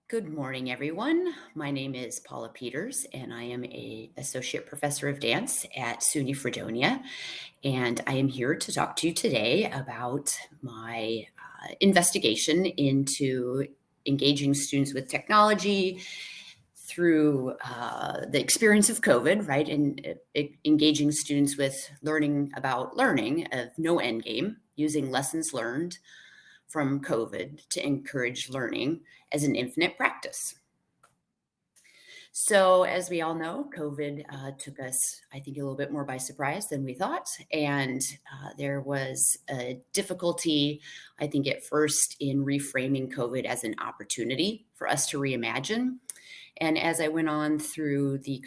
Good morning, everyone. My name is Paula Peters, and I am a associate professor of dance at SUNY Fredonia. And I am here to talk to you today about my investigation into engaging students with technology through the experience of COVID, right? And engaging students with learning about learning of no end game, using lessons learned from COVID to encourage learning as an infinite practice. So, as we all know, COVID took us, I think, a little bit more by surprise than we thought. And there was a difficulty, I think, at first in reframing COVID as an opportunity for us to reimagine. And as I went on through the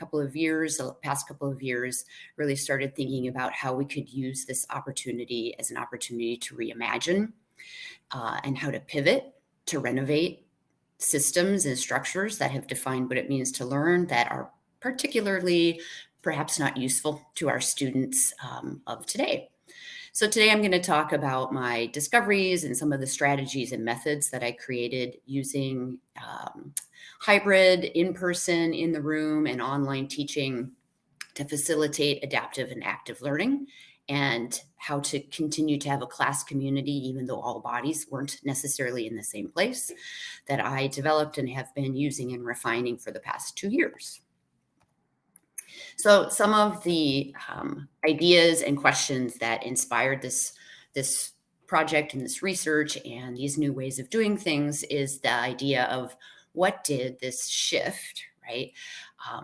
past couple of years, really started thinking about how we could use this opportunity as an opportunity to reimagine and how to pivot, to renovate systems and structures that have defined what it means to learn that are particularly perhaps not useful to our students of today. So, today I'm going to talk about my discoveries and some of the strategies and methods that I created using hybrid, in person, in the room, and online teaching to facilitate adaptive and active learning, and how to continue to have a class community, even though all bodies weren't necessarily in the same place, that I developed and have been using and refining for the past 2 years. So, some of the ideas and questions that inspired this project and this research and these new ways of doing things is the idea of what did this shift, right,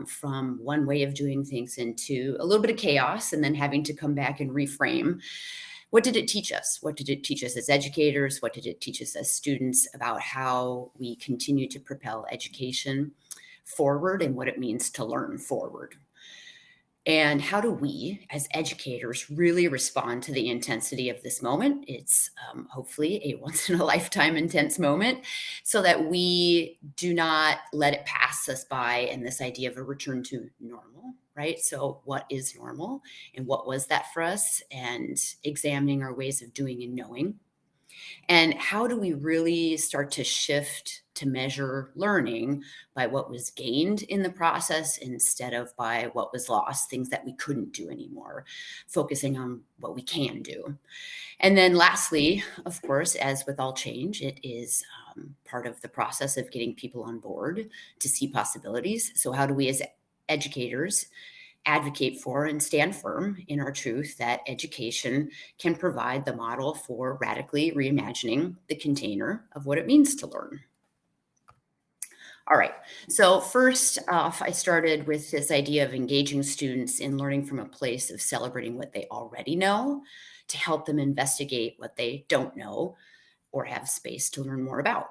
from one way of doing things into a little bit of chaos and then having to come back and reframe. What did it teach us? What did it teach us as educators? What did it teach us as students about how we continue to propel education forward and what it means to learn forward? And how do we, as educators, really respond to the intensity of this moment? It's hopefully a once in a lifetime intense moment, so that we do not let it pass us by. And this idea of a return to normal, right? So, what is normal and what was that for us? And examining our ways of doing and knowing. And how do we really start to shift to measure learning by what was gained in the process instead of by what was lost, things that we couldn't do anymore, focusing on what we can do. And then, lastly, of course, as with all change, it is part of the process of getting people on board to see possibilities. So, how do we as educators advocate for and stand firm in our truth that education can provide the model for radically reimagining the container of what it means to learn? All right. So, first off, I started with this idea of engaging students in learning from a place of celebrating what they already know to help them investigate what they don't know or have space to learn more about.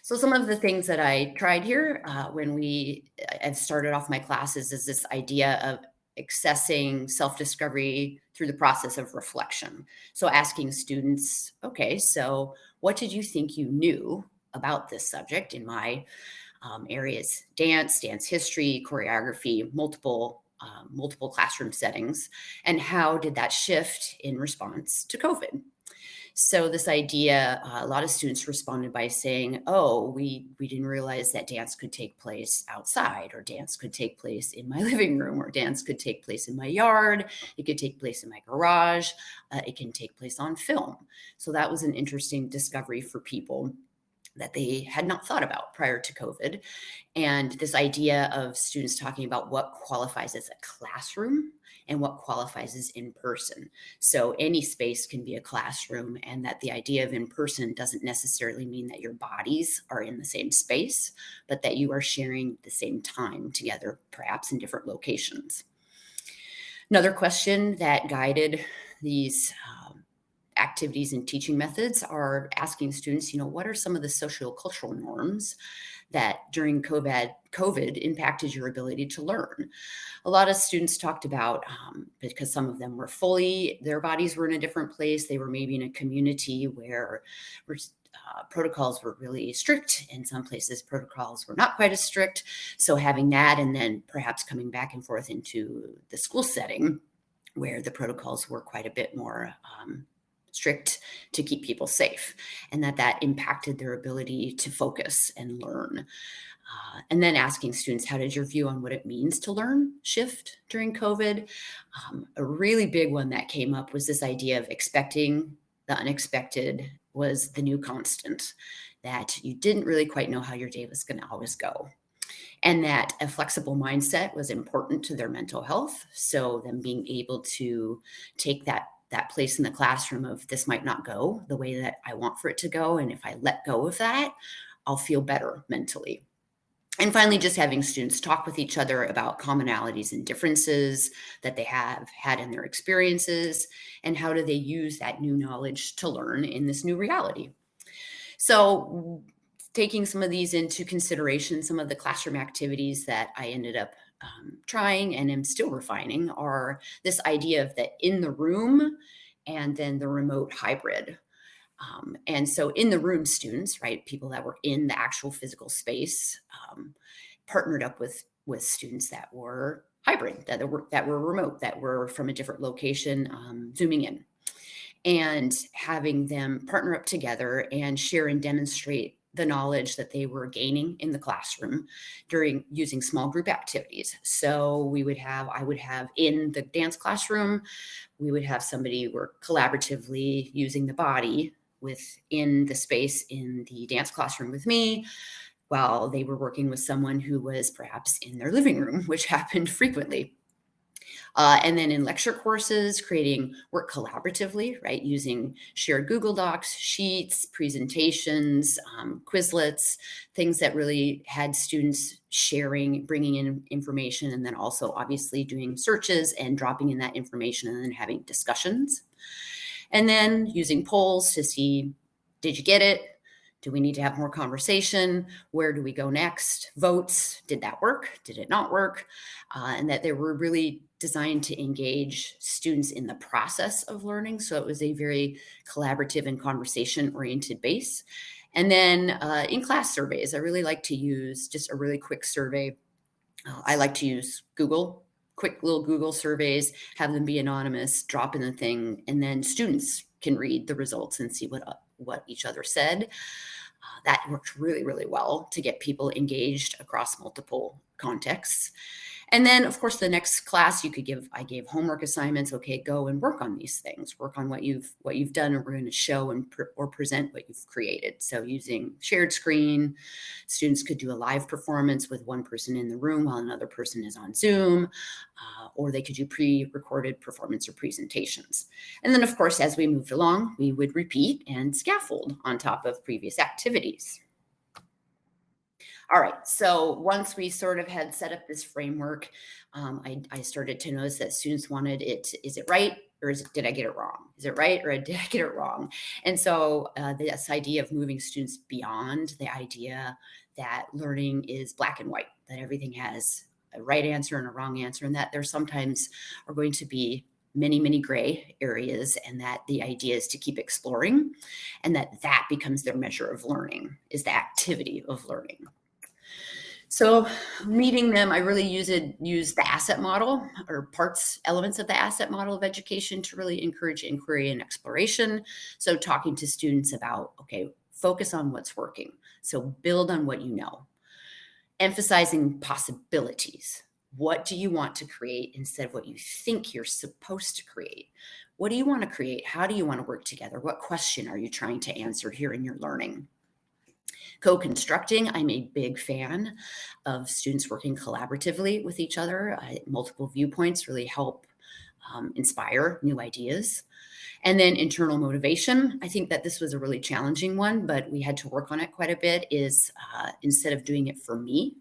So some of the things that I tried here I've started off my classes is this idea of accessing self-discovery through the process of reflection. So asking students, okay, so what did you think you knew about this subject in my areas, dance history, choreography, multiple classroom settings, and how did that shift in response to COVID? So this idea, a lot of students responded by saying, "Oh, we didn't realize that dance could take place outside, or dance could take place in my living room, or dance could take place in my yard. It could take place in my garage. It can take place on film." So that was an interesting discovery for people that they had not thought about prior to COVID. And this idea of students talking about what qualifies as a classroom and what qualifies as in person. So any space can be a classroom, and that the idea of in person doesn't necessarily mean that your bodies are in the same space, but that you are sharing the same time together, perhaps in different locations. Another question that guided these activities and teaching methods are asking students, what are some of the social-cultural norms that during COVID impacted your ability to learn? A lot of students talked about, because some of them their bodies were in a different place. They were maybe in a community where protocols were really strict. In some places, protocols were not quite as strict. So having that, and then perhaps coming back and forth into the school setting where the protocols were quite a bit more strict to keep people safe, and that impacted their ability to focus and learn. And then asking students, how did your view on what it means to learn shift during COVID? A really big one that came up was this idea of expecting the unexpected was the new constant, that you didn't really quite know how your day was going to always go. And that a flexible mindset was important to their mental health. So, them being able to take that place in the classroom of this might not go the way that I want for it to go. And if I let go of that, I'll feel better mentally. And finally, just having students talk with each other about commonalities and differences that they have had in their experiences, and how do they use that new knowledge to learn in this new reality. So, taking some of these into consideration, some of the classroom activities that I ended up trying and am still refining are this idea of the in the room and then the remote hybrid. And so, in the room students, right, people that were in the actual physical space, partnered up with students that were hybrid, that were remote, that were from a different location, zooming in, and having them partner up together and share and demonstrate the knowledge that they were gaining in the classroom during using small group activities. So I would have in the dance classroom, we would have somebody work collaboratively using the body within the space in the dance classroom with me, while they were working with someone who was perhaps in their living room, which happened frequently. And then in lecture courses, creating work collaboratively, right? Using shared Google Docs, sheets, presentations, Quizlets, things that really had students sharing, bringing in information, and then also obviously doing searches and dropping in that information and then having discussions. And then using polls to see, did you get it? Do we need to have more conversation? Where do we go next? Votes. Did that work? Did it not work? And that they were really designed to engage students in the process of learning. So it was a very collaborative and conversation oriented base. And then in class surveys, I really like to use just a really quick survey. I like to use Google, quick little Google surveys, have them be anonymous, drop in the thing, and then students can read the results and see what each other said. That worked really, really well to get people engaged across multiple contexts. And then, of course, the next class I gave homework assignments. Okay, go and work on these things. Work on what you've done, and we're going to show or present what you've created. So, using shared screen, students could do a live performance with one person in the room while another person is on Zoom, or they could do pre-recorded performance or presentations. And then, of course, as we moved along, we would repeat and scaffold on top of previous activities. All right. So once we sort of had set up this framework, I started to notice that students wanted it. Is it right? Or did I get it wrong? Is it right? Or did I get it wrong? And so this idea of moving students beyond the idea that learning is black and white, that everything has a right answer and a wrong answer, and that there sometimes are going to be many, many gray areas, and that the idea is to keep exploring, and that becomes their measure of learning, is the activity of learning. So meeting them, I really use the asset model, or elements of the asset model of education, to really encourage inquiry and exploration. So talking to students about, okay, focus on what's working. So build on what you know. Emphasizing possibilities. What do you want to create instead of what you think you're supposed to create? What do you want to create? How do you want to work together? What question are you trying to answer here in your learning? Co-constructing, I'm a big fan of students working collaboratively with each other. Multiple viewpoints really help inspire new ideas. And then internal motivation. I think that this was a really challenging one, but we had to work on it quite a bit, is instead of doing it for me,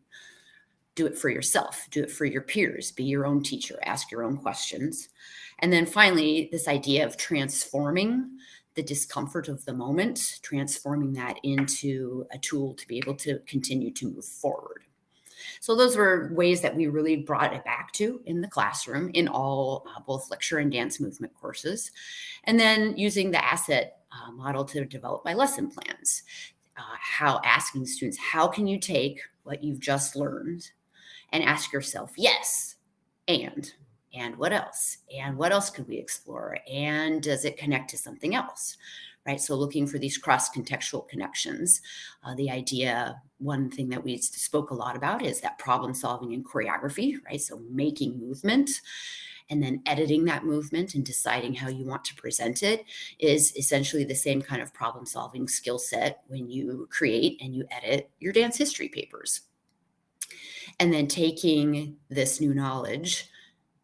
do it for yourself, do it for your peers, be your own teacher, ask your own questions. And then finally, this idea of transforming the discomfort of the moment, transforming that into a tool to be able to continue to move forward. So those were ways that we really brought it back to in the classroom in all both lecture and dance movement courses. And then using the asset model to develop my lesson plans. Asking students, how can you take what you've just learned and ask yourself, yes, and And what else? And what else could we explore? And does it connect to something else? Right. So looking for these cross contextual connections. The idea, one thing that we spoke a lot about is that problem solving and choreography, right? So making movement and then editing that movement and deciding how you want to present it is essentially the same kind of problem solving skill set when you create and you edit your dance history papers. And then taking this new knowledge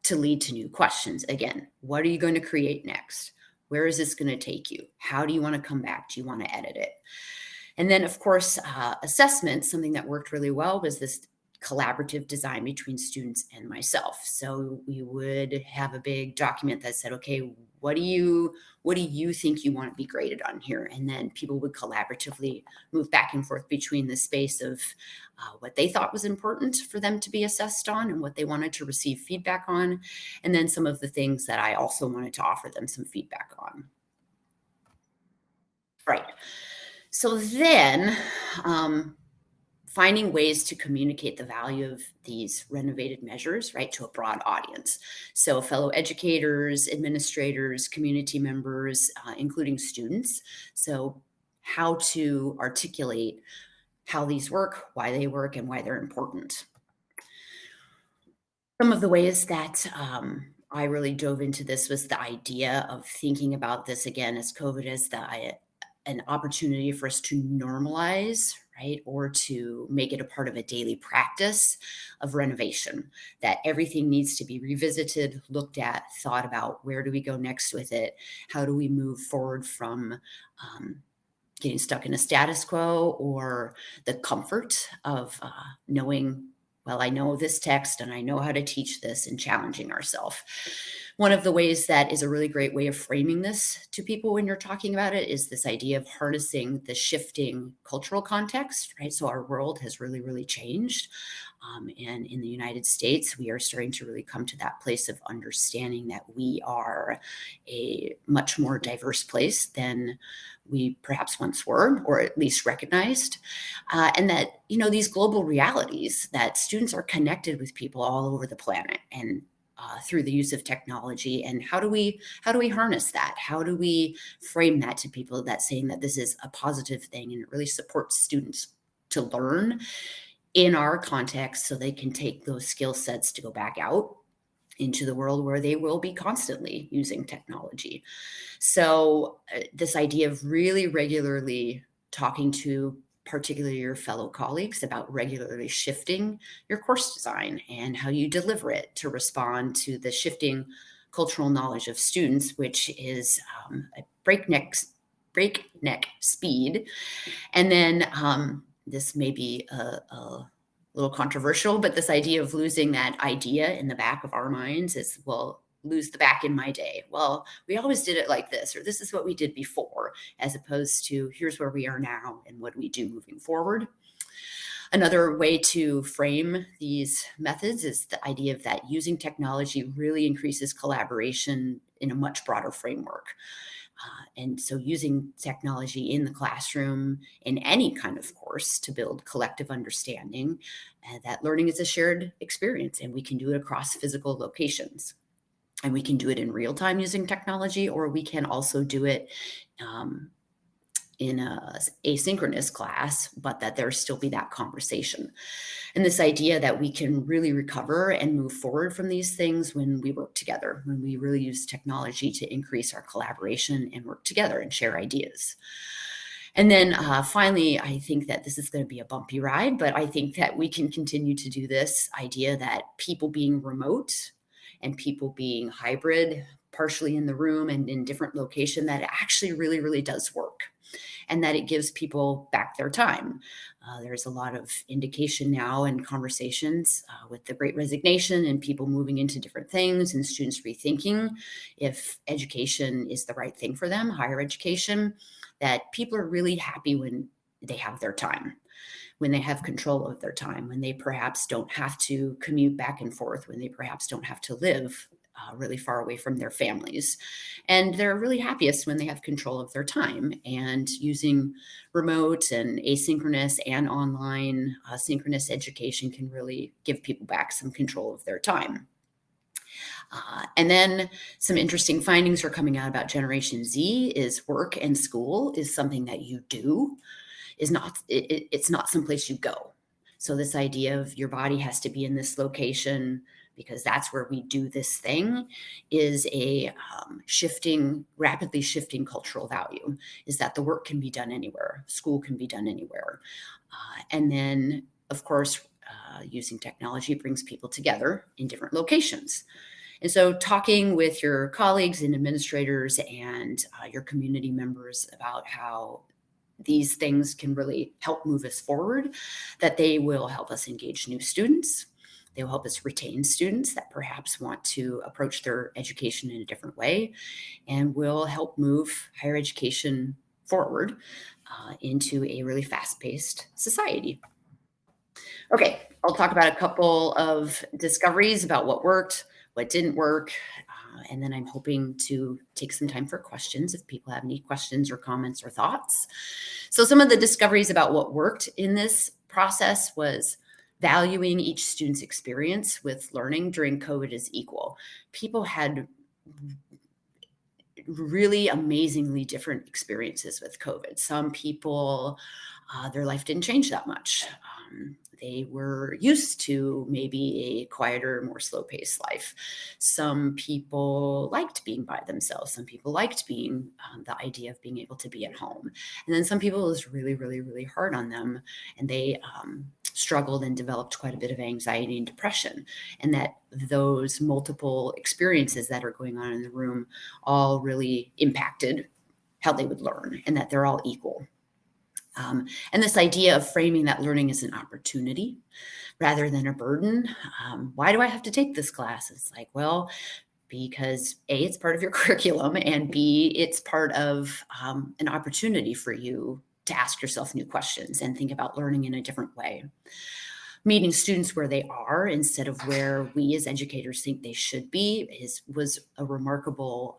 to lead to new questions. Again, what are you going to create next? Where is this going to take you? How do you want to come back? Do you want to edit it? And then, of course, assessment, something that worked really well was this collaborative design between students and myself. So we would have a big document that said, okay, what do you think you want to be graded on here? And then people would collaboratively move back and forth between the space of what they thought was important for them to be assessed on and what they wanted to receive feedback on, and then some of the things that I also wanted to offer them some feedback on. Right. So then, um, finding ways to communicate the value of these renovated measures, right, to a broad audience. So, fellow educators, administrators, community members, including students. So, how to articulate how these work, why they work, and why they're important. Some of the ways that I really dove into this was the idea of thinking about this again as COVID as an opportunity for us to normalize, right? Or to make it a part of a daily practice of renovation, that everything needs to be revisited, looked at, thought about where do we go next with it? How do we move forward from getting stuck in a status quo or the comfort of knowing, well, I know this text and I know how to teach this and challenging ourselves. One of the ways that is a really great way of framing this to people when you're talking about it is this idea of harnessing the shifting cultural context, right? So our world has really, really changed. And in the United States, we are starting to really come to that place of understanding that we are a much more diverse place than we perhaps once were, or at least recognized. And that, these global realities, that students are connected with people all over the planet and through the use of technology. And how do we harness that? How do we frame that to people, that saying that this is a positive thing and it really supports students to learn in our context so they can take those skill sets to go back out into the world where they will be constantly using technology. So, this idea of really regularly talking to particularly your fellow colleagues about regularly shifting your course design and how you deliver it to respond to the shifting cultural knowledge of students, which is a breakneck speed. And then this may be a little controversial, but this idea of losing that idea in the back of our minds is, well, lose the back in my day. Well, we always did it like this, or this is what we did before, as opposed to here's where we are now and what do we do moving forward. Another way to frame these methods is the idea of that using technology really increases collaboration in a much broader framework. And so using technology in the classroom in any kind of course to build collective understanding, that learning is a shared experience and we can do it across physical locations. And we can do it in real time using technology, or we can also do it um, in a asynchronous class, but that there still be that conversation. And this idea that we can really recover and move forward from these things when we work together, when we really use technology to increase our collaboration and work together and share ideas. And then finally, I think that this is going to be a bumpy ride, but I think that we can continue to do this idea that people being remote and people being hybrid, partially in the room and in different location, that it actually really, really does work and that it gives people back their time. There's a lot of indication now and conversations with the Great Resignation and people moving into different things and students rethinking if education is the right thing for them, higher education, that people are really happy when they have their time, when they have control of their time, when they perhaps don't have to commute back and forth, when they perhaps don't have to live really far away from their families. And they're really happiest when they have control of their time. And using remote and asynchronous and online synchronous education can really give people back some control of their time. And then some interesting findings are coming out about Generation Z is work and school is something that you do, is not, it's not someplace you go. So this idea of your body has to be in this location because that's where we do this thing is a rapidly shifting cultural value, is that the work can be done anywhere, school can be done anywhere. And then, of course, using technology brings people together in different locations. And so, talking with your colleagues and administrators and your community members about how these things can really help move us forward, that they will help us engage new students. They will help us retain students that perhaps want to approach their education in a different way, and will help move higher education forward into a really fast paced society. Okay, I'll talk about a couple of discoveries about what worked, what didn't work, and then I'm hoping to take some time for questions if people have any questions or comments or thoughts. So, some of the discoveries about what worked in this process was valuing each student's experience with learning during COVID as equal. People had really amazingly different experiences with COVID. Some people, their life didn't change that much. They were used to maybe a quieter, more slow paced life. Some people liked being by themselves. Some people liked being the idea of being able to be at home. And then some people, it was really, really, really hard on them. And they struggled and developed quite a bit of anxiety and depression. And that those multiple experiences that are going on in the room all really impacted how they would learn, and that they're all equal. And this idea of framing that learning as an opportunity rather than a burden. Why do I have to take this class? It's like, well, because A, it's part of your curriculum, and B, it's part of an opportunity for you to ask yourself new questions and think about learning in a different way. Meeting students where they are instead of where we as educators think they should be was a remarkable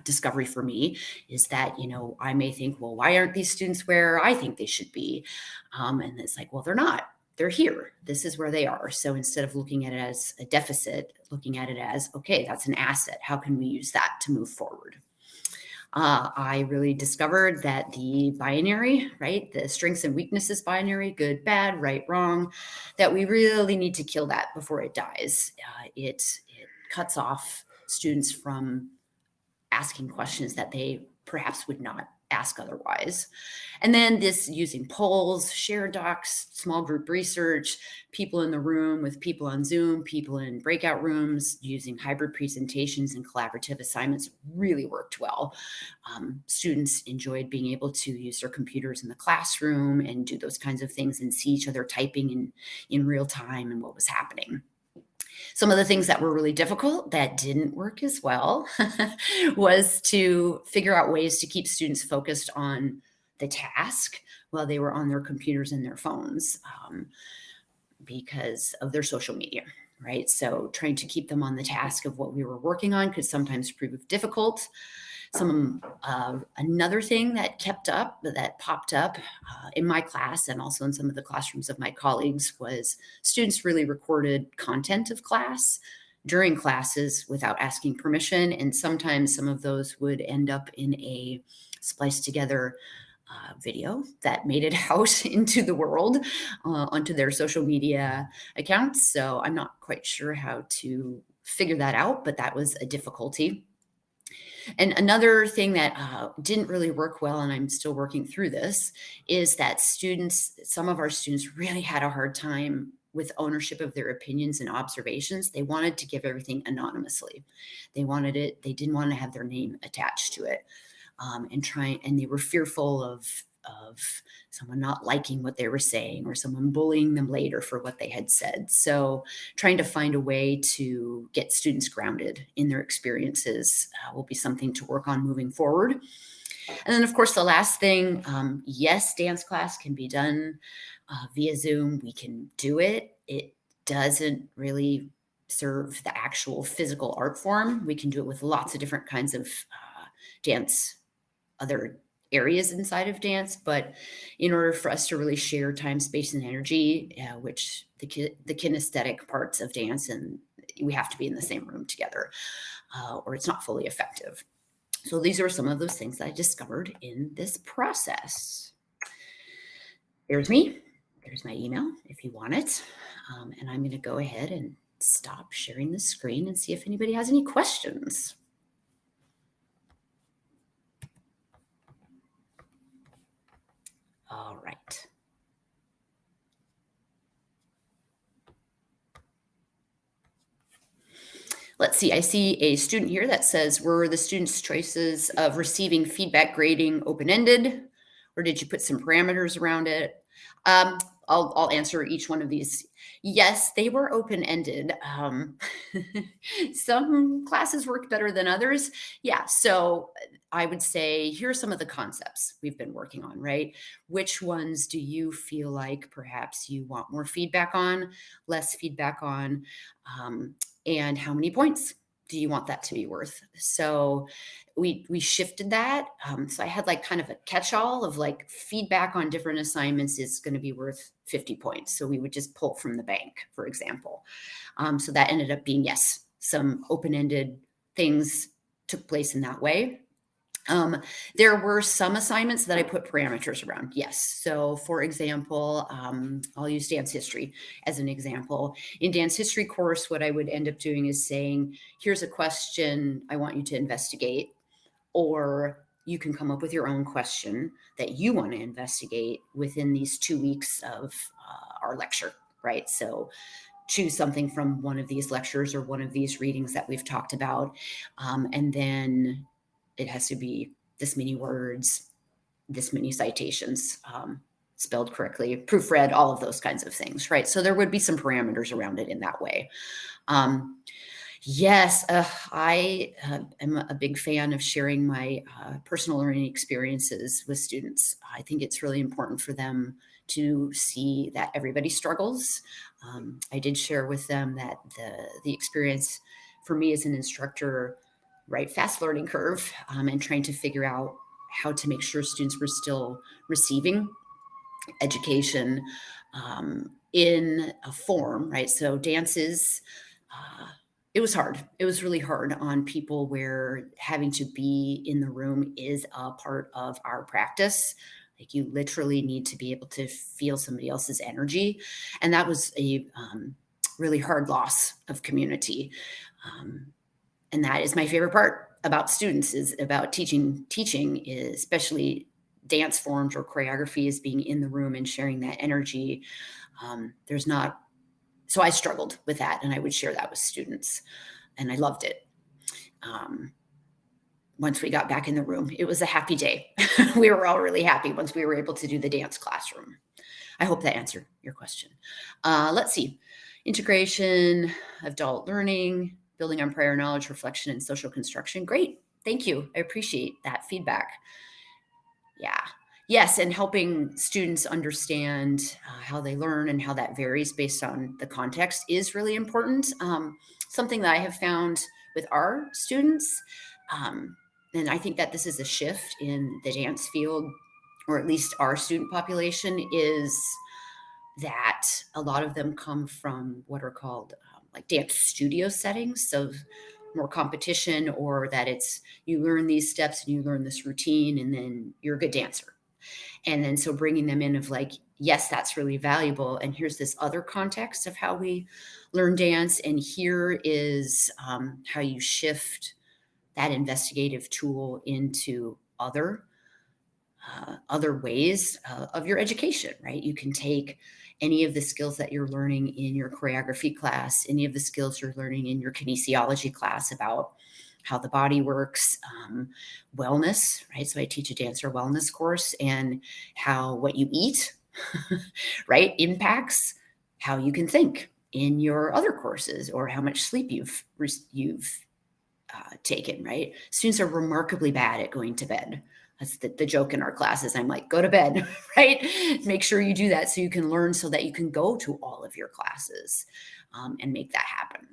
discovery for me, is that, I may think, well, why aren't these students where I think they should be? And it's like, well, they're not. They're here. This is where they are. So instead of looking at it as a deficit, looking at it as, okay, that's an asset. How can we use that to move forward? I really discovered that the binary, right, the strengths and weaknesses binary, good, bad, right, wrong, that we really need to kill that before it dies. It cuts off students from asking questions that they perhaps would not ask otherwise. And then this using polls, shared docs, small group research, people in the room with people on Zoom, people in breakout rooms, using hybrid presentations and collaborative assignments really worked well. Students enjoyed being able to use their computers in the classroom and do those kinds of things and see each other typing in real time and what was happening. Some of the things that were really difficult that didn't work as well was to figure out ways to keep students focused on the task while they were on their computers and their phones, because of their social media, right? So trying to keep them on the task of what we were working on could sometimes prove difficult. Another thing that popped up in my class and also in some of the classrooms of my colleagues was students really recorded content of class during classes without asking permission. And sometimes some of those would end up in a spliced together video that made it out into the world, onto their social media accounts. So I'm not quite sure how to figure that out, but that was a difficulty. And another thing that didn't really work well, and I'm still working through this, is that some of our students really had a hard time with ownership of their opinions and observations. They wanted to give everything anonymously. They didn't want to have their name attached to it. And they were fearful of someone not liking what they were saying or someone bullying them later for what they had said. So trying to find a way to get students grounded in their experiences will be something to work on moving forward. And then, of course, the last thing, yes, dance class can be done via Zoom. We can do it. It doesn't really serve the actual physical art form. We can do it with lots of different kinds of dance, other areas inside of dance. But in order for us to really share time, space, and energy, which the kinesthetic parts of dance and we have to be in the same room together, or it's not fully effective. So these are some of those things that I discovered in this process. There's me. There's my email if you want it. And I'm going to go ahead and stop sharing the screen and see if anybody has any questions. All right. Let's see. I see a student here that says, were the students' choices of receiving feedback grading open-ended, or did you put some parameters around it? Um, I'll answer each one of these. Yes, they were open-ended. Some classes worked better than others. Yeah, so I would say here are some of the concepts we've been working on, right? Which ones do you feel like perhaps you want more feedback on, less feedback on? And how many points do you want that to be worth? So we shifted that. So I had like kind of a catch-all of like feedback on different assignments is going to be worth 50 points. So we would just pull from the bank, for example. So that ended up being, yes, some open-ended things took place in that way. There were some assignments that I put parameters around. Yes. So for example, I'll use dance history as an example. In dance history course, what I would end up doing is saying, here's a question I want you to investigate, or you can come up with your own question that you want to investigate within these 2 weeks of our lecture, right? So choose something from one of these lectures or one of these readings that we've talked about. And then it has to be this many words, this many citations, spelled correctly, proofread, all of those kinds of things, right? So there would be some parameters around it in that way. Yes, I am a big fan of sharing my personal learning experiences with students. I think it's really important for them to see that everybody struggles. I did share with them that the experience for me as an instructor, right, fast learning curve, and trying to figure out how to make sure students were still receiving education in a form, right? So dances, it was hard. It was really hard on people where having to be in the room is a part of our practice. Like you literally need to be able to feel somebody else's energy. And that was a really hard loss of community. And that is my favorite part about students, is about teaching, especially dance forms or choreography, is being in the room and sharing that energy. There's not, so I struggled with that, and I would share that with students, and I loved it. Once we got back in the room, it was a happy day. We were all really happy once we were able to do the dance classroom. I hope that answered your question. Let's see. Integration, adult learning, building on prior knowledge, reflection, and social construction. Great. Thank you. I appreciate that feedback. Yeah. Yes. And helping students understand how they learn and how that varies based on the context is really important. Something that I have found with our students, and I think that this is a shift in the dance field, or at least our student population, is that a lot of them come from what are called like dance studio settings. So more competition, or that it's you learn these steps and you learn this routine and then you're a good dancer. And then so bringing them in of like, yes, that's really valuable. And here's this other context of how we learn dance. And here is how you shift that investigative tool into other ways of your education, right? You can take any of the skills that you're learning in your choreography class, any of the skills you're learning in your kinesiology class about how the body works, wellness, right? So I teach a dancer wellness course, and how what you eat, right, impacts how you can think in your other courses, or how much sleep you've taken, right? Students are remarkably bad at going to bed. That's the joke in our classes. I'm like, go to bed, right? Make sure you do that so you can learn, so that you can go to all of your classes and make that happen.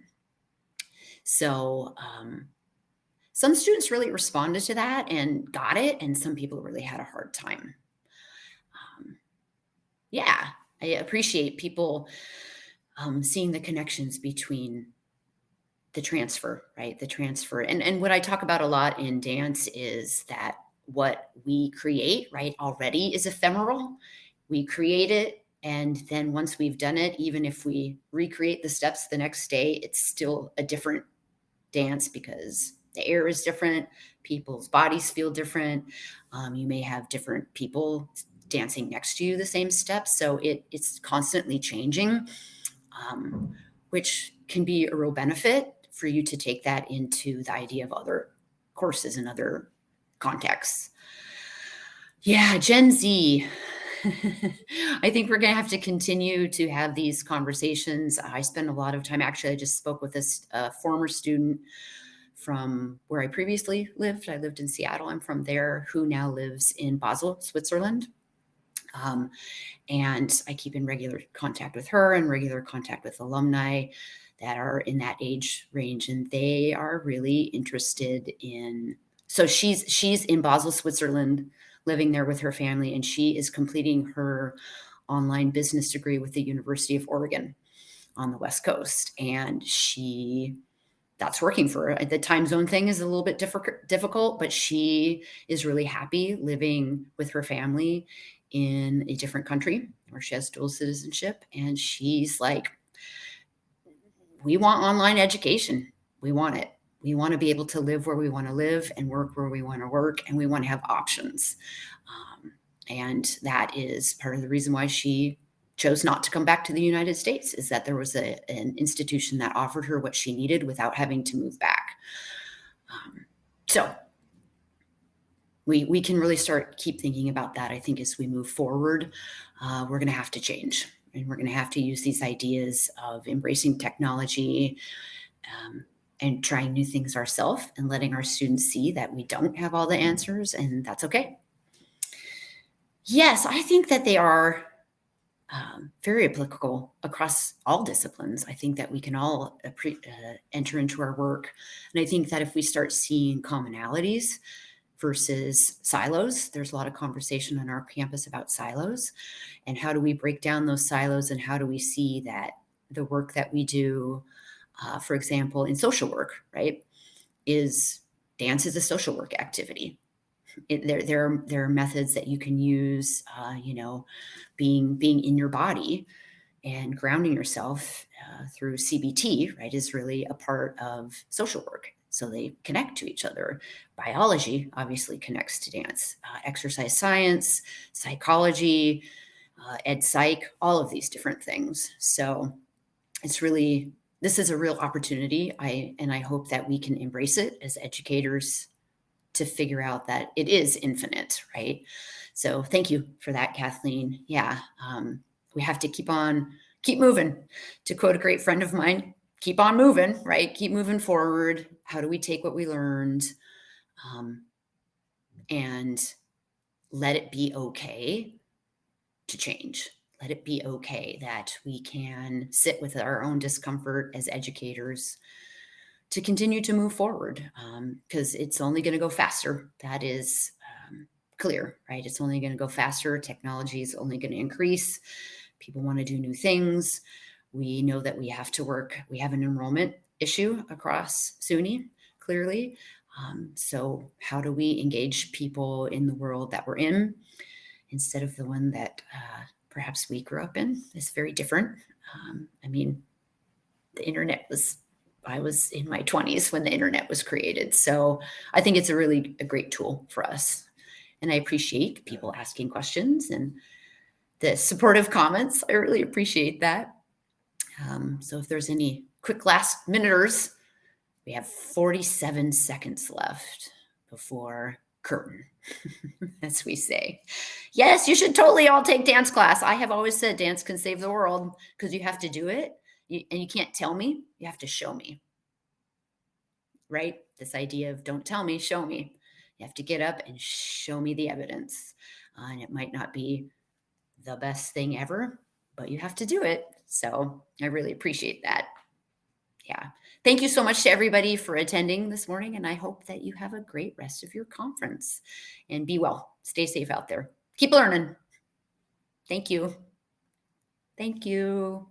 So some students really responded to that and got it, and some people really had a hard time. Yeah, I appreciate people seeing the connections between the transfer, right? The transfer. And what I talk about a lot in dance is that what we create, right, already is ephemeral. We create it, and then once we've done it, even if we recreate the steps the next day, it's still a different dance because the air is different, people's bodies feel different. You may have different people dancing next to you the same steps, so it's constantly changing, um, which can be a real benefit for you to take that into the idea of other courses and other contexts. Yeah, Gen Z. I think we're going to have to continue to have these conversations. I spend a lot of time, actually, I just spoke with this former student from where I previously lived. I lived in Seattle. I'm from there, who now lives in Basel, Switzerland. Um, and I keep in regular contact with her and regular contact with alumni that are in that age range, and they are really interested in. So she's in Basel, Switzerland, living there with her family, and she is completing her online business degree with the University of Oregon on the West Coast, and that's working for her. The time zone thing is a little bit difficult, but she is really happy living with her family in a different country where she has dual citizenship. And she's like, we want online education. We want it. We want to be able to live where we want to live and work where we want to work, and we want to have options. And that is part of the reason why she chose not to come back to the United States, is that there was an institution that offered her what she needed without having to move back. So we can really keep thinking about that. I think as we move forward, we're going to have to change, and we're going to have to use these ideas of embracing technology, and trying new things ourselves, and letting our students see that we don't have all the answers, and that's okay. Yes, I think that they are very applicable across all disciplines. I think that we can all enter into our work. And I think that if we start seeing commonalities versus silos, there's a lot of conversation on our campus about silos, and how do we break down those silos, and how do we see that the work that we do, for example, in social work, right, is dance is a social work activity. There are methods that you can use, being in your body and grounding yourself through CBT, right, is really a part of social work. So they connect to each other. Biology obviously connects to dance, exercise science, psychology, ed psych, all of these different things. So this is a real opportunity. I hope that we can embrace it as educators, to figure out that it is infinite, right? So thank you for that, Kathleen. Yeah, we have to keep moving. To quote a great friend of mine, keep on moving, right? Keep moving forward. How do we take what we learned, and let it be okay to change? Let it be okay that we can sit with our own discomfort as educators to continue to move forward, because it's only going to go faster. That is clear, right? It's only going to go faster. Technology is only going to increase. People want to do new things. We know that we have to work. We have an enrollment issue across SUNY, clearly. So how do we engage people in the world that we're in, instead of the one that perhaps we grew up in? It's very different. The internet I was in my 20s when the internet was created. So I think it's a great tool for us. And I appreciate people asking questions and the supportive comments. I really appreciate that. So if there's any quick last minuters, we have 47 seconds left before curtain, as we say. Yes, you should totally all take dance class. I have always said dance can save the world, because you have to do it. And you can't tell me, you have to show me, right? This idea of don't tell me, show me. You have to get up and show me the evidence. And it might not be the best thing ever, but you have to do it. So I really appreciate that. Yeah. Thank you so much to everybody for attending this morning. And I hope that you have a great rest of your conference, and be well. Stay safe out there. Keep learning. Thank you. Thank you.